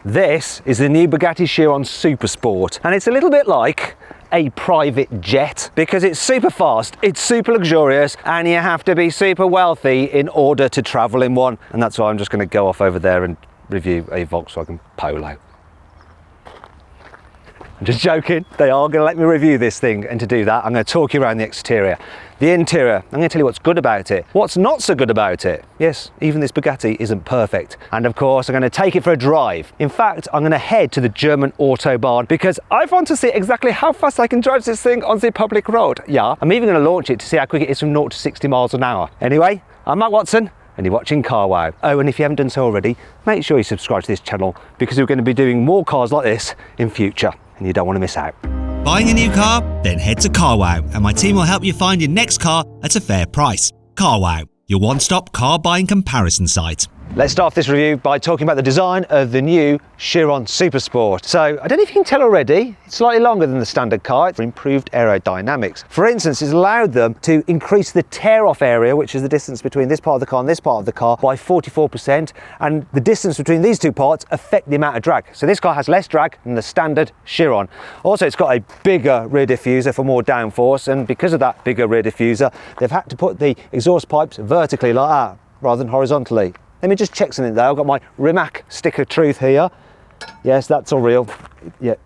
This is the new Bugatti Chiron Super Sport, and it's a little bit like a private jet because it's super fast, it's super luxurious, and you have to be super wealthy in order to travel in one. And that's why I'm just going to go off over there and review a Volkswagen Polo. I'm just joking, they are going to let me review this thing, and to do that I'm going to talk you around the exterior. The interior, I'm going to tell you what's good about it, what's not so good about it. Yes, even this Bugatti isn't perfect. And of course I'm going to take it for a drive. In fact, I'm going to head to the German Autobahn because I want to see exactly how fast I can drive this thing on the public road. Yeah, I'm even going to launch it to see how quick it is from 0 to 60 miles an hour. Anyway, I'm Matt Watson, and you're watching CarWow. Oh, and if you haven't done so already, make sure you subscribe to this channel because we're going to be doing more cars like this in future, and you don't want to miss out. Buying a new car? Then head to CarWow and my team will help you find your next car at a fair price. CarWow, your one-stop car buying comparison site. Let's start off this review by talking about the design of the new Chiron Super Sport. So, I don't know if you can tell already, it's slightly longer than the standard car for improved aerodynamics. For instance, it's allowed them to increase the tear-off area, which is the distance between this part of the car and this part of the car, by 44%, and the distance between these two parts affect the amount of drag. So this car has less drag than the standard Chiron. Also, it's got a bigger rear diffuser for more downforce, and because of that bigger rear diffuser, they've had to put the exhaust pipes vertically like that, rather than horizontally. Let me just check something though. I've got my Rimac stick of truth here. Yes, that's all real. Yeah,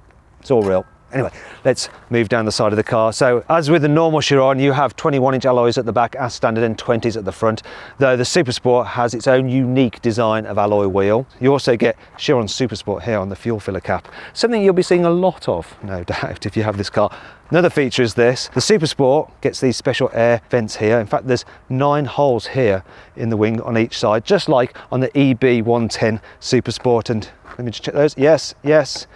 it's all real. Anyway, let's move down the side of the car. So as with the normal Chiron, you have 21-inch alloys at the back as standard and 20s at the front, though the Super Sport has its own unique design of alloy wheel. You also get Chiron Super Sport here on the fuel filler cap, something you'll be seeing a lot of, no doubt, if you have this car. Another feature is this, the Super Sport gets these special air vents here. In fact, there's 9 holes here in the wing on each side, just like on the EB110 Super Sport. And let me just check those. Yes, yes,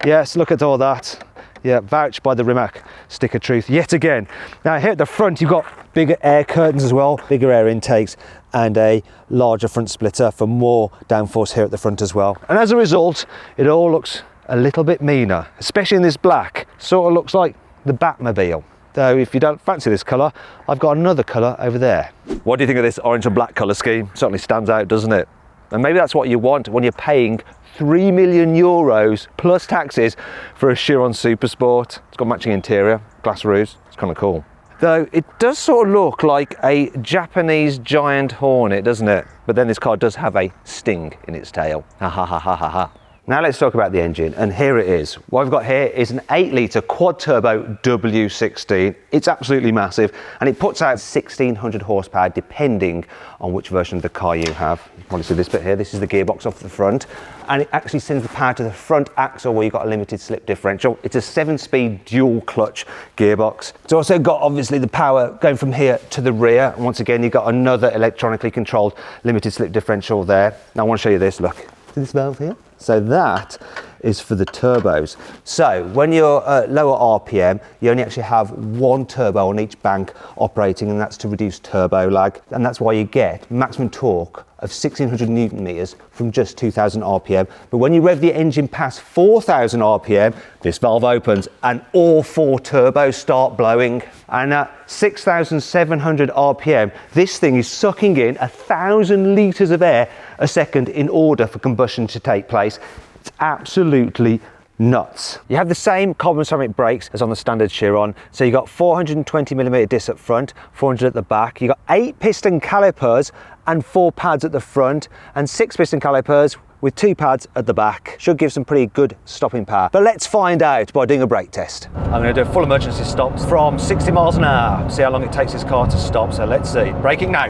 yes, look at all that. Yeah, vouched by the Rimac stick of truth yet again. Now here at the front you've got bigger air curtains as well, bigger air intakes, and a larger front splitter for more downforce here at the front as well. And as a result, it all looks a little bit meaner, especially in this black. Sort of looks like the Batmobile. Though if you don't fancy this colour, I've got another colour over there. What do you think of this orange and black colour scheme? Certainly stands out, doesn't it? And maybe that's what you want when you're paying €3 million plus taxes for a Chiron Super Sport. It's got matching interior, glass roofs, it's kind of cool. Though it does sort of look like a Japanese giant hornet, doesn't it? But then this car does have a sting in its tail. Ha ha ha ha ha ha. Now let's talk about the engine, and here it is. What I've got here is an 8-litre quad-turbo W16. It's absolutely massive, and it puts out 1600 horsepower depending on which version of the car you have. You can probably see this bit here. This is the gearbox off the front, and it actually sends the power to the front axle where you've got a limited slip differential. It's a 7-speed dual clutch gearbox. It's also got obviously the power going from here to the rear, and once again you've got another electronically controlled limited slip differential there. Now I want to show you this, look. See this valve here? So that is for the turbos. So when you're at lower RPM, you only actually have one turbo on each bank operating, and that's to reduce turbo lag. And that's why you get maximum torque of 1600 Newton meters from just 2000 RPM. But when you rev the engine past 4000 RPM, this valve opens and all 4 turbos start blowing. And at 6700 RPM, this thing is sucking in 1,000 litres of air a second in order for combustion to take place. It's absolutely nuts. You have the same carbon ceramic brakes as on the standard Chiron. So you got 420mm discs up front, 400 at the back. You got 8 piston calipers and 4 pads at the front, and 6 piston calipers with 2 pads at the back. Should give some pretty good stopping power. But let's find out by doing a brake test. I'm going to do a full emergency stop from 60 miles an hour. See how long it takes this car to stop. So let's see. Braking now.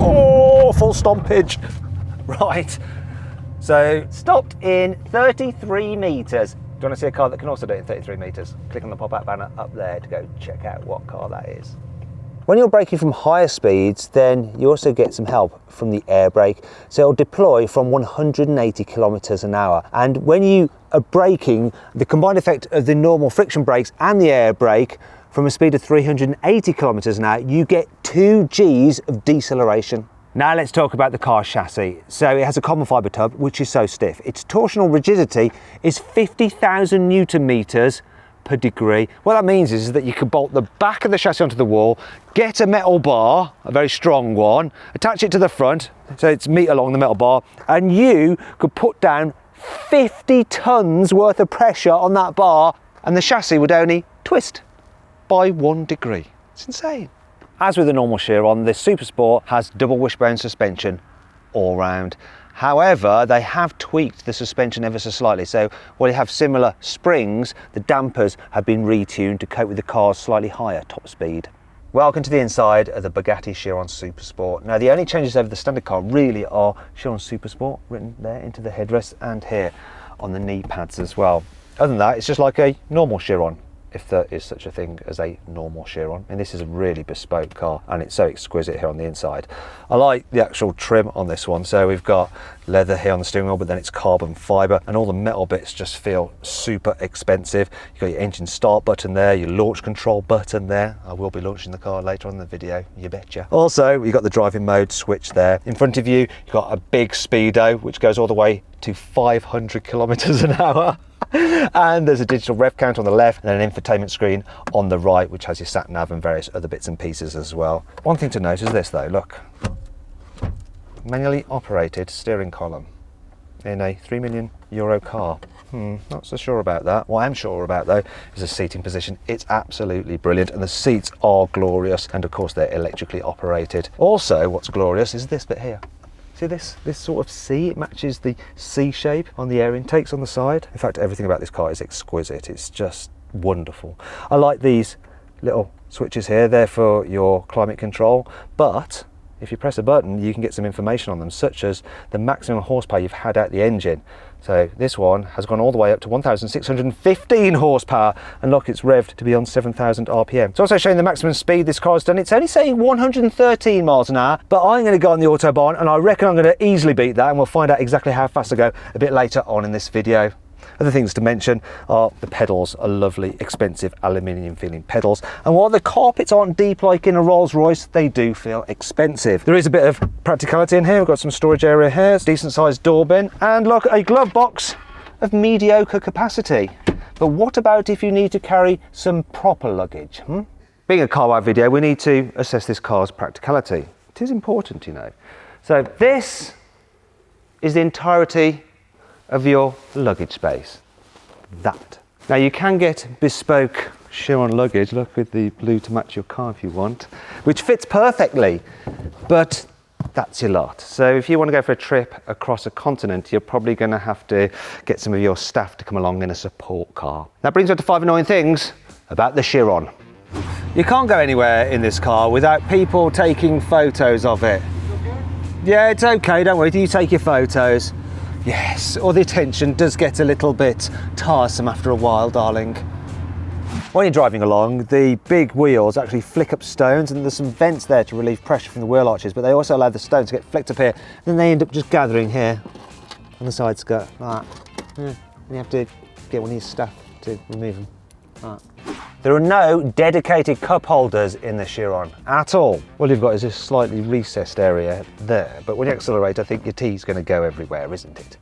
Oh, full stompage. Right. So stopped in 33 metres. Do you want to see a car that can also do it in 33 metres? Click on the pop-out banner up there to go check out what car that is. When you're braking from higher speeds, then you also get some help from the air brake. So it'll deploy from 180 kilometers an hour. And when you are braking, the combined effect of the normal friction brakes and the air brake from a speed of 380 kilometers an hour, you get 2 Gs of deceleration. Now let's talk about the car's chassis. So it has a carbon fibre tub, which is so stiff. Its torsional rigidity is 50,000 Newton meters per degree. What that means is that you could bolt the back of the chassis onto the wall, get a metal bar, a very strong one, attach it to the front, so it's meter along the metal bar, and you could put down 50 tons worth of pressure on that bar, and the chassis would only twist by 1 degree. It's insane. As with the normal Chiron, the Super Sport has double wishbone suspension all round. However, they have tweaked the suspension ever so slightly. So while you have similar springs, the dampers have been retuned to cope with the car's slightly higher top speed. Welcome to the inside of the Bugatti Chiron Super Sport. Now, the only changes over the standard car really are Chiron Super Sport written there into the headrest and here on the knee pads as well. Other than that, it's just like a normal Chiron, if there is such a thing as a normal Chiron. And this is a really bespoke car, and it's so exquisite here on the inside. I like the actual trim on this one. So we've got leather here on the steering wheel, but then it's carbon fibre, and all the metal bits just feel super expensive. You've got your engine start button there, your launch control button there. I will be launching the car later on in the video, you betcha. Also, you've got the driving mode switch there. In front of you, you've got a big speedo, which goes all the way to 500 kilometers an hour. And there's a digital rev count on the left, and then an infotainment screen on the right, which has your sat nav and various other bits and pieces as well. One thing to note is this though, look. Manually operated steering column in a €3 million car. Not so sure about that. What I'm sure about though is the seating position. It's absolutely brilliant, and the seats are glorious, and of course they're electrically operated. Also, what's glorious is this bit here. See this sort of C? It matches the C shape on the air intakes on the side. In fact, everything about this car is exquisite. It's just wonderful. I like these little switches here. They're for your climate control, but if you press a button, you can get some information on them, such as the maximum horsepower you've had out the engine. So this one has gone all the way up to 1,615 horsepower, and look, it's revved to be on 7,000 RPM. It's also showing the maximum speed this car's done. It's only saying 113 miles an hour, but I'm going to go on the Autobahn, and I reckon I'm going to easily beat that, and we'll find out exactly how fast I go a bit later on in this video. Other things to mention are the pedals are lovely, expensive aluminium feeling pedals. And while the carpets aren't deep like in a Rolls Royce, they do feel expensive. There is a bit of practicality in here. We've got some storage area here, decent sized door bin, and look, a glove box of mediocre capacity. But what about if you need to carry some proper luggage? Being a car wow video, we need to assess this car's practicality. It is important, you know. So this is the entirety of your luggage space. That. Now you can get bespoke Chiron luggage, look, with the blue to match your car if you want, which fits perfectly, but that's your lot. So if you want to go for a trip across a continent, you're probably going to have to get some of your staff to come along in a support car. That brings us to 5 annoying things about the Chiron. You can't go anywhere in this car without people taking photos of it. Yeah, it's okay, don't worry, do you take your photos? Yes, or the attention does get a little bit tiresome after a while, darling. When you're driving along, the big wheels actually flick up stones, and there's some vents there to relieve pressure from the wheel arches, but they also allow the stones to get flicked up here, and then they end up just gathering here on the side skirt, like that. And you have to get one of your staff to remove them, like that. There are no dedicated cup holders in the Chiron at all. All you've got is this slightly recessed area there, but when you accelerate, I think your tea's going to go everywhere, isn't it?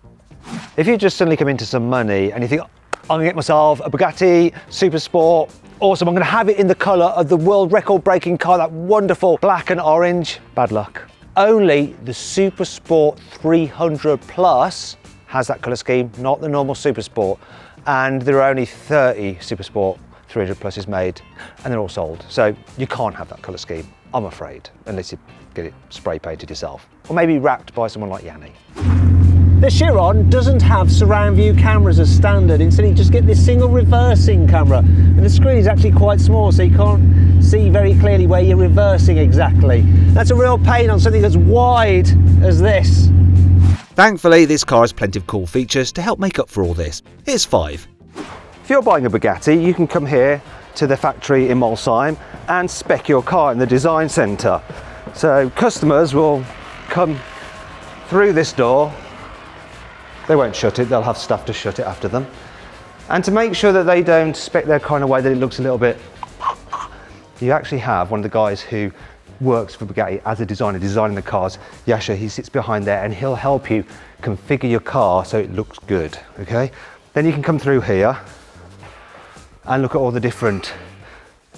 If you just suddenly come into some money and you think, I'm going to get myself a Bugatti Super Sport, awesome, I'm going to have it in the colour of the world record breaking car, that wonderful black and orange, bad luck. Only the Super Sport 300 Plus has that colour scheme, not the normal Super Sport, and there are only 30 Super Sport 300 Pluses made, and they're all sold. So you can't have that colour scheme, I'm afraid, unless you get it spray painted yourself. Or maybe wrapped by someone like Yanni. The Chiron doesn't have surround view cameras as standard. Instead, you just get this single reversing camera. And the screen is actually quite small, so you can't see very clearly where you're reversing exactly. That's a real pain on something as wide as this. Thankfully, this car has plenty of cool features to help make up for all this. Here's 5. If you're buying a Bugatti, you can come here to the factory in Molsheim and spec your car in the design centre. So customers will come through this door. They won't shut it, they'll have staff to shut it after them. And to make sure that they don't spec their car in a way that it looks a little bit, you actually have one of the guys who works for Bugatti as a designer, designing the cars. Yasha, he sits behind there and he'll help you configure your car so it looks good, okay? Then you can come through here and look at all the different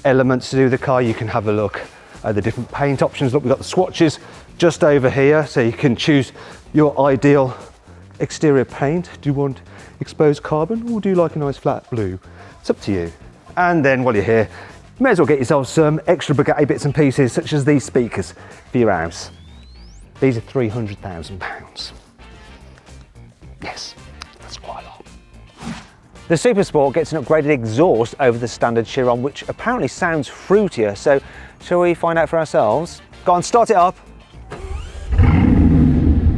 elements to do with the car. You can have a look at the different paint options. Look, we've got the swatches just over here, so you can choose your ideal exterior paint. Do you want exposed carbon, or do you like a nice flat blue? It's up to you. And then while you're here, you may as well get yourself some extra Bugatti bits and pieces, such as these speakers for your house. These are £300,000. Yes, that's quite a lot. The Super Sport gets an upgraded exhaust over the standard Chiron, which apparently sounds fruitier. So shall we find out for ourselves? Go on, start it up.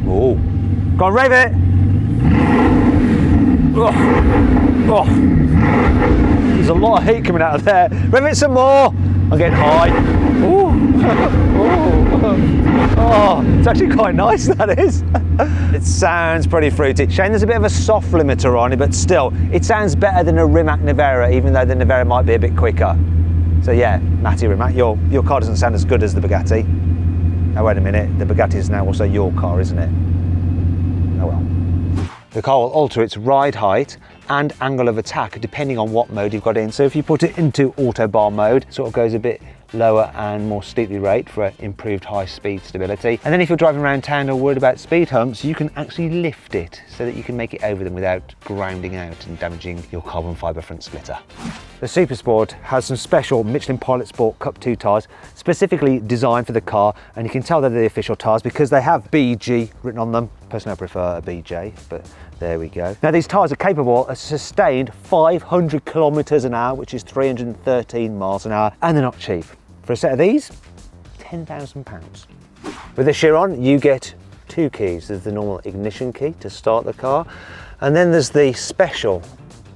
Oh, go on, rev it. Oh. Oh. There's a lot of heat coming out of there. Rev it some more. I'm getting high. Ooh. Oh, it's actually quite nice, that is. It sounds pretty fruity. Shane, there's a bit of a soft limiter on it, but still, it sounds better than a Rimac Navara, even though the Navara might be a bit quicker. So yeah, Matty Rimac, your car doesn't sound as good as the Bugatti. Now wait a minute, the Bugatti is now also your car, isn't it? Oh well. The car will alter its ride height and angle of attack depending on what mode you've got in. So if you put it into Autobahn mode, sort of goes a bit lower and more steeply rate for improved high speed stability. And then if you're driving around town or worried about speed humps, you can actually lift it so that you can make it over them without grounding out and damaging your carbon fibre front splitter. The Super Sport has some special Michelin Pilot Sport Cup 2 tyres specifically designed for the car, and you can tell they're the official tyres because they have BG written on them. Personally, I prefer a BJ, but there we go. Now these tyres are capable of sustained 500 kilometres an hour, which is 313 miles an hour, and they're not cheap. For a set of these, £10,000. With the Chiron, you get two keys. There's the normal ignition key to start the car, and then there's the special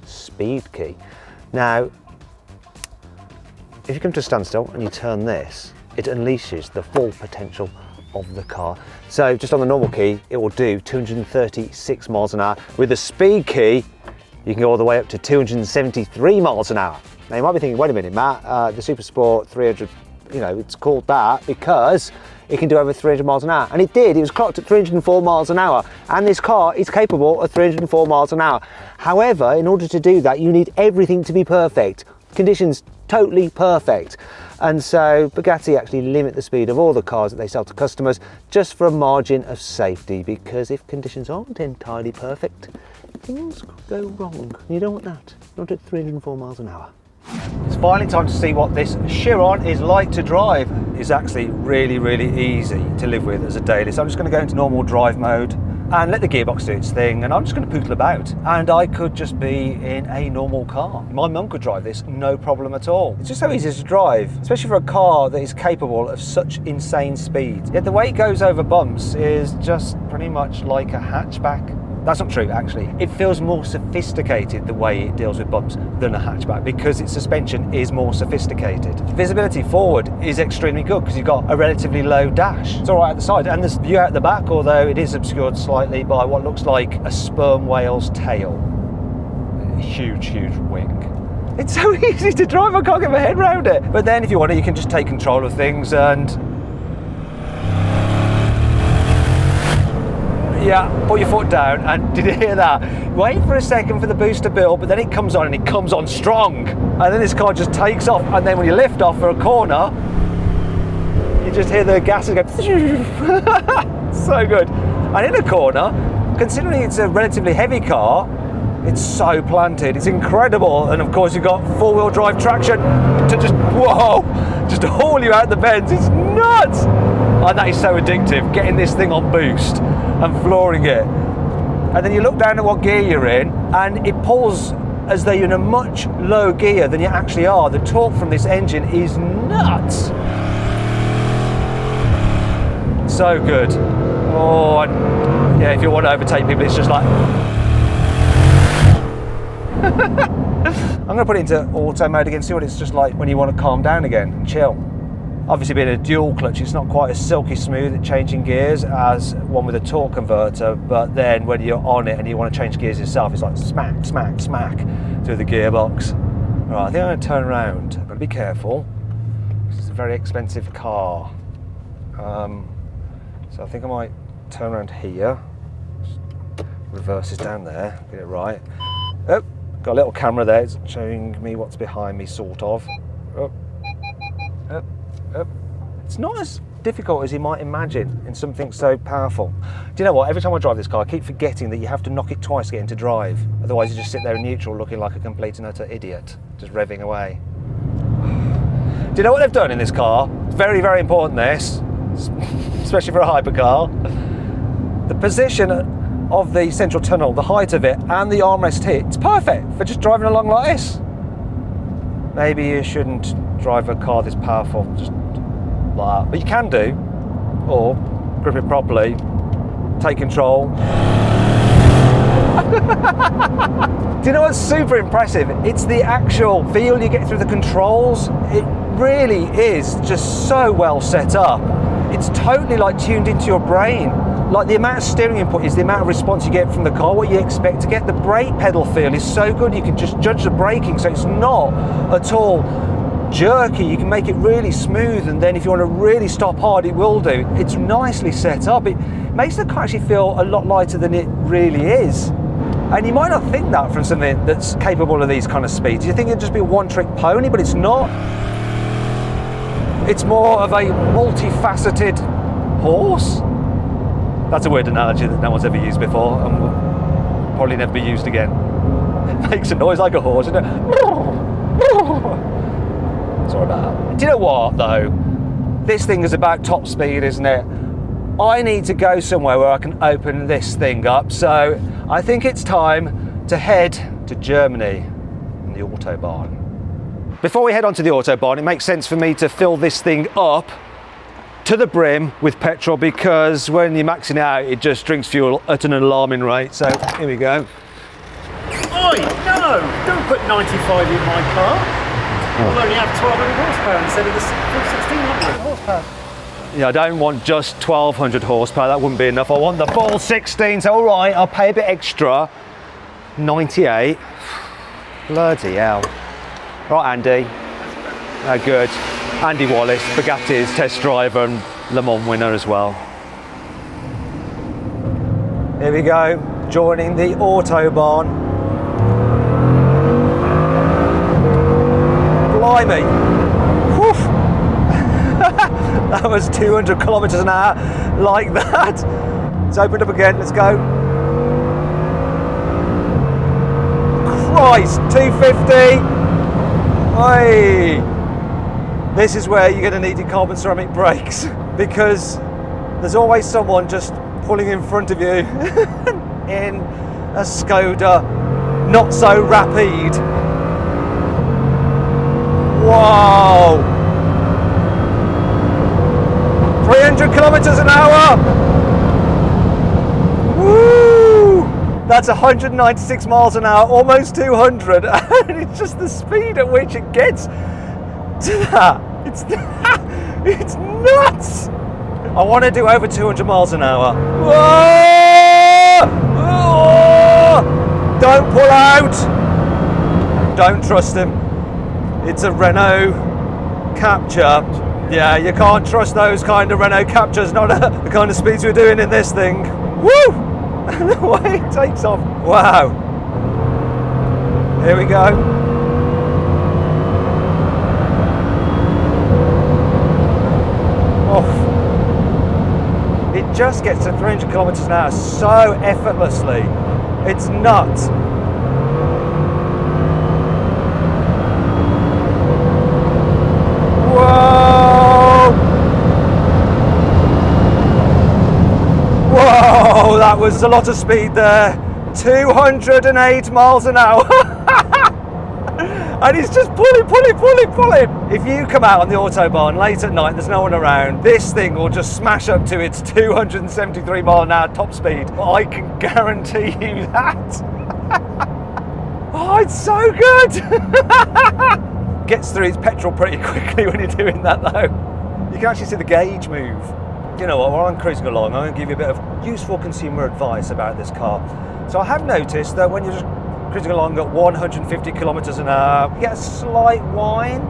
speed key. Now, if you come to a standstill and you turn this, it unleashes the full potential of the car. So just on the normal key, it will do 236 miles an hour. With the speed key, you can go all the way up to 273 miles an hour. Now you might be thinking, wait a minute, Matt, the Super Sport 300, you know, it's called that because it can do over 300 miles an hour. And it did, it was clocked at 304 miles an hour. And this car is capable of 304 miles an hour. However, in order to do that, you need everything to be perfect. Conditions totally perfect. And so Bugatti actually limit the speed of all the cars that they sell to customers just for a margin of safety, because if conditions aren't entirely perfect, things could go wrong. You don't want that, not at 304 miles an hour. It's finally time to see what this Chiron is like to drive. It's actually really, really easy to live with as a daily. So I'm just going to go into normal drive mode and let the gearbox do its thing, and I'm just going to poodle about. And I could just be in a normal car. My mum could drive this, no problem at all. It's just so easy to drive, especially for a car that is capable of such insane speed. Yet the way it goes over bumps is just pretty much like a hatchback. That's not true, actually. It feels more sophisticated the way it deals with bumps than a hatchback because its suspension is more sophisticated. Visibility forward is extremely good because you've got a relatively low dash. It's all right at the side, and there's view out the back, although it is obscured slightly by what looks like a sperm whale's tail. Huge, huge wing. It's so easy to drive, I can't get my head around it. But then if you want it, you can just take control of things and yeah, put your foot down, and did you hear that? Wait for a second for the boost to build, but then it comes on, and it comes on strong. And then this car just takes off, and then when you lift off for a corner, you just hear the gases go so good. And in a corner, considering it's a relatively heavy car, it's so planted, it's incredible. And of course you've got four-wheel drive traction to just, whoa, just haul you out the bends. It's nuts. And that is so addictive, getting this thing on boost and flooring it. And then you look down at what gear you're in, and it pulls as though you're in a much lower gear than you actually are. The torque from this engine is nuts. So good. Oh, and yeah, if you want to overtake people, it's just like... I'm going to put it into auto mode again, see what it's just like when you want to calm down again and chill. Obviously being a dual clutch, it's not quite as silky smooth at changing gears as one with a torque converter, but then when you're on it and you want to change gears yourself, it's like smack, smack, smack through the gearbox. Right, I think I'm going to turn around. I've got to be careful. This is a very expensive car. So I think I might turn around here. Reverse is down there, get it right. Oh, Got a little camera there, it's showing me what's behind me, sort of. Up, up, up. It's not as difficult as you might imagine in something so powerful. Do you know what? Every time I drive this car, I keep forgetting that you have to knock it twice to get into drive. Otherwise, you just sit there in neutral looking like a complete and utter idiot, just revving away. Do you know what they've done in this car? It's very, very important, this, especially for a hypercar. The position of the central tunnel, the height of it, and the armrest here, it's perfect for just driving along like this. Maybe you shouldn't drive a car this powerful, just like that. But you can do, or grip it properly, take control. Do you know what's super impressive? It's the actual feel you get through the controls. It really is just so well set up. It's totally like tuned into your brain. Like the amount of steering input is the amount of response you get from the car, what you expect to get. The brake pedal feel is so good, you can just judge the braking, so it's not at all jerky. You can make it really smooth, and then if you want to really stop hard, it will do. It's nicely set up. It makes the car actually feel a lot lighter than it really is. And you might not think that from something that's capable of these kind of speeds. You think it'd just be a one-trick pony, but it's not. It's more of a multifaceted horse. That's a weird analogy that no one's ever used before and will probably never be used again. It makes a noise like a horse, isn't it? Sorry about that. Do you know what, though? This thing is about top speed, isn't it? I need to go somewhere where I can open this thing up, so I think it's time to head to Germany and the Autobahn. Before we head on to the Autobahn, it makes sense for me to fill this thing up to the brim with petrol, because when you're maxing out, it just drinks fuel at an alarming rate. So here we go. Oi, no, don't put 95 in my car. We'll only have 1200 horsepower instead of the 1600 horsepower. Yeah, I don't want just 1200 horsepower, that wouldn't be enough. I want the full 16, so all right, I'll pay a bit extra. 98. Bloody hell. Right, Andy. Good. Andy Wallace, Bugatti's test driver and Le Mans winner as well. Here we go, joining the Autobahn. Blimey. Whew. That was 200 kilometers an hour, like that. It's opened up again, let's go. Christ, 250. Oi. This is where you're going to need your carbon ceramic brakes, because there's always someone just pulling in front of you in a Skoda not so rapide. Wow! 300 kilometers an hour! Woo! That's 196 miles an hour, almost 200, and it's just the speed at which it gets to that. It's nuts. I want to do over 200 miles an hour. Whoa! Oh! Don't pull out. Don't trust him. It's a Renault Capture. Yeah, you can't trust those kind of Renault Captures, not the kind of speeds we're doing in this thing. Woo! The way it takes off. Wow. Here we go. It just gets to 300 kilometers an hour so effortlessly. It's nuts. Whoa! Whoa, that was a lot of speed there. 208 miles an hour. And he's just pulling. If you come out on the Autobahn late at night, there's no one around, this thing will just smash up to its 273 mile an hour top speed. I can guarantee you that. Oh, it's so good. Gets through its petrol pretty quickly when you're doing that though. You can actually see the gauge move. You know what, while I'm cruising along, I'm going to give you a bit of useful consumer advice about this car. So I have noticed that when you're just cruising along at 150 kilometers an hour, you get a slight whine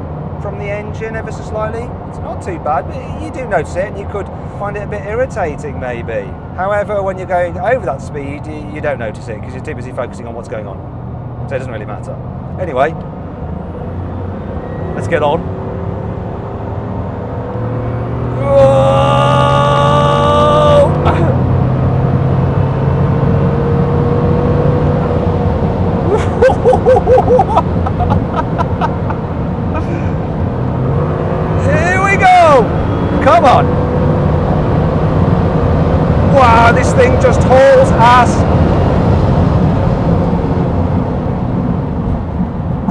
from the engine ever so slightly. It's not too bad, but you do notice it and you could find it a bit irritating maybe. However, when you're going over that speed, you don't notice it because you're too busy focusing on what's going on. so it doesn't really matter. Anyway, let's get on. Here we go! Come on! Wow, this thing just hauls ass!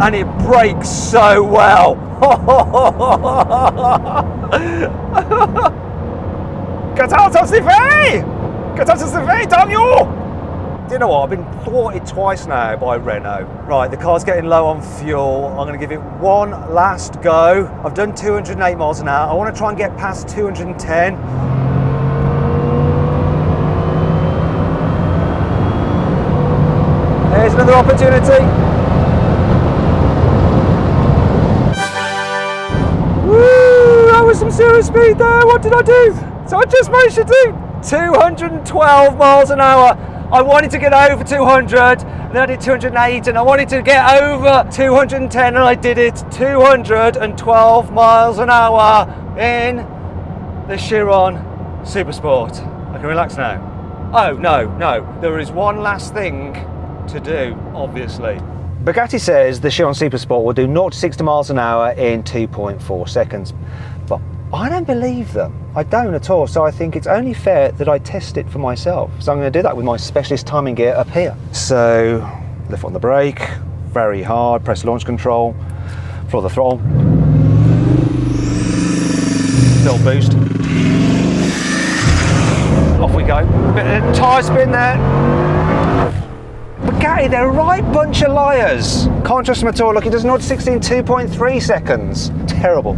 And it brakes so well! Get out of the way! Get out of the way, damn you! Do you know what? I've been thwarted twice now by Renault. Right, the car's getting low on fuel. I'm going to give it one last go. I've done 208 miles an hour. I want to try and get past 210. There's another opportunity. Woo! That was some serious speed there. What did I do? So I just managed to do 212 miles an hour. I wanted to get over 200, then I did 208, and I wanted to get over 210, and I did it. 212 miles an hour in the Chiron Super Sport. I can relax now. Oh, no, there is one last thing to do, obviously. Bugatti says the Chiron Super Sport will do 0 to 60 miles an hour in 2.4 seconds, but I don't believe them. I don't at all, so I think it's only fair that I test it for myself. So I'm going to do that with my specialist timing gear up here. So, left on the brake, very hard, press launch control, floor the throttle. Little boost. Off we go. Bit of tyre spin there. Bugatti, they're a right bunch of liars. Can't trust them at all. Look, it does 0 to 60 in 2.3 seconds. Terrible.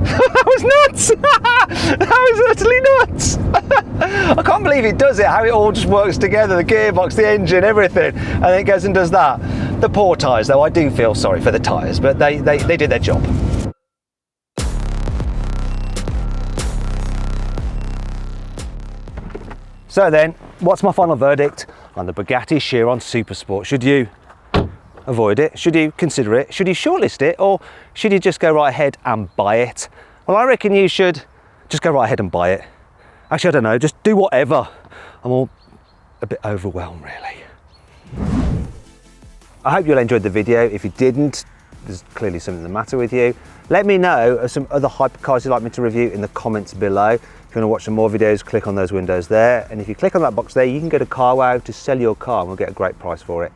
That was nuts! That was utterly nuts! I can't believe it does it, how it all just works together, the gearbox, the engine, everything, and then it goes and does that. The poor tyres though, I do feel sorry for the tyres, but they did their job. So then, what's my final verdict on the Bugatti Chiron Super Sport? Should you avoid it? Should you consider it? Should you shortlist it? Or should you just go right ahead and buy it? Well, I reckon you should just go right ahead and buy it. Actually, I don't know, just do whatever. I'm all a bit overwhelmed, really. I hope you all enjoyed the video. If you didn't, there's clearly something the matter with you. Let me know of some other hypercars you'd like me to review in the comments below. If you want to watch some more videos, click on those windows there. And if you click on that box there, you can go to CarWow to sell your car and we'll get a great price for it.